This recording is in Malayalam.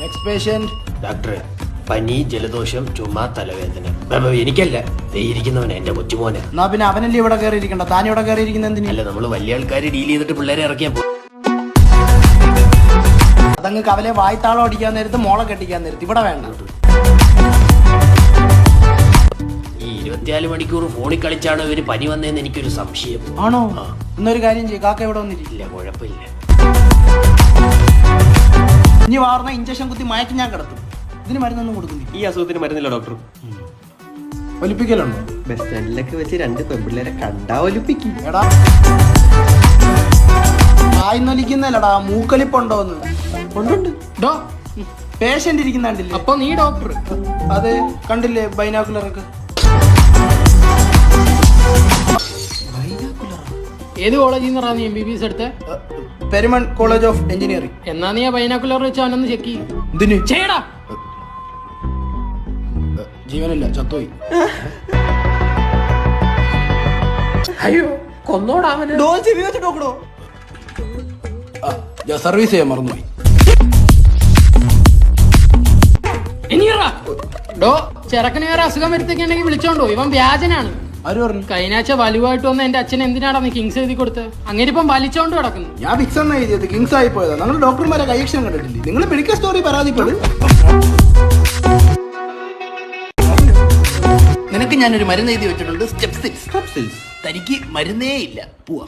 Next patient. ഡോക്ടറെ, പനി, ജലദോഷം, ചുമ, തലവേദന. എനിക്കല്ല, ഇരിക്കുന്നവനെ, എന്റെ കൊച്ചുമോനെ. എന്നാ പിന്നെ അവനല്ലേ ഇവിടെ കയറിയിരിക്കണ്ട, താൻ ഇവിടെ കയറിയിരിക്കുന്ന എന്തിനാ? അല്ല, നമ്മള് വലിയ ആൾക്കാർ ഡീൽ ചെയ്തിട്ട് പിള്ളേരെ ഇറക്കിയാ പോകും. അതങ്ങ് കവലെ വായ്ത്താളം അടിക്കാൻ നേരത്ത് മോളെ കെട്ടിക്കാൻ നേരത്ത് ഇവിടെ വേണ്ട. ഈ 24 മണിക്കൂർ ഫോണിൽ കളിച്ചാണ് ഇവര് പനി വന്നതെന്ന് എനിക്കൊരു സംശയം. ആണോ? എന്നൊരു കാര്യം ചെയ്യും, കാക്ക ഇവിടെ വന്നിട്ടില്ല. കുഴപ്പമില്ല. ഇനി വാർന്ന ഇഞ്ചക്ഷൻ കുത്തി മയക്കി ഞാൻ കിടത്തും. ഇതിന് മരുന്നൊന്നും കൊടുക്കുന്നില്ല. ഈ അസുഖത്തിന് മരുന്നില്ല ഡോക്ടർ. ഒലിപ്പിക്കലുണ്ടോ? ബസ് സ്റ്റാൻഡിലൊക്കെ വെച്ച് 2 പെൺപിള്ളേരെ കണ്ടാ ഒലിപ്പിക്കും. എടാ വായിന്നൊലിക്കുന്നല്ലടാ, മൂക്കൊലിപ്പുണ്ടോന്ന്. ഉണ്ട്. ഡോ, പേഷ്യന്റ് ഇരിക്കുന്നില്ലേ? അപ്പൊ നീ ഡോക്ടർ? അത് കണ്ടില്ലേ ബൈനാക്കുലറൊക്കെ. ഏത് കോളേജിൽ നിന്നാ നീ MBBS എടുത്തേ? Perumon college of engineering. എന്നാ നീ ആ ബൈനാക്കുലർ വെച്ച് അവനൊന്ന് ചെക്ക് ചെയ്യും. എന്തിന്? ചെയ്യടാ. ജീവനില്ല, ചത്തോയി. അയ്യോ, കൊന്നോടാ അവന്. സർവീസ് ചെയ്യാൻ മറന്നുപോയി. ഇനിയറാ. ഡോ, ചെറുക്കന് വേറെ അസുഖം വരുത്തേക്കുണ്ടെങ്കിൽ വിളിച്ചോണ്ടോ, ഇവൻ വ്യാജനാണ്. ആര് പറഞ്ഞു? കഴിഞ്ഞാഴ്ച വലിവായിട്ട് വന്ന എന്റെ അച്ഛൻ എന്തിനാടാ നീ കിങ്സ് എഴുതി കൊടുത്ത്? അങ്ങനെ ഇപ്പം വലിച്ചോണ്ട് കിടക്കുന്നു. ഞാൻ വിക്സ് എന്നാ എഴുതിയത്, കിങ്സ് ആയി പോയതാ. നിങ്ങൾ ഡോക്ടർമാരെ കൈയക്ഷരം കണ്ടിട്ടില്ലേ? നിങ്ങൾ മെഡിക്കൽ സ്റ്റോറി പരാതിപ്പെടും. നിനക്ക് ഞാനൊരു മരുന്ന് എഴുതി വെച്ചിട്ടുണ്ട്, സ്റ്റെപ്സിൽസ്. തനിക്ക് മരുന്നേ ഇല്ല, പോവാ.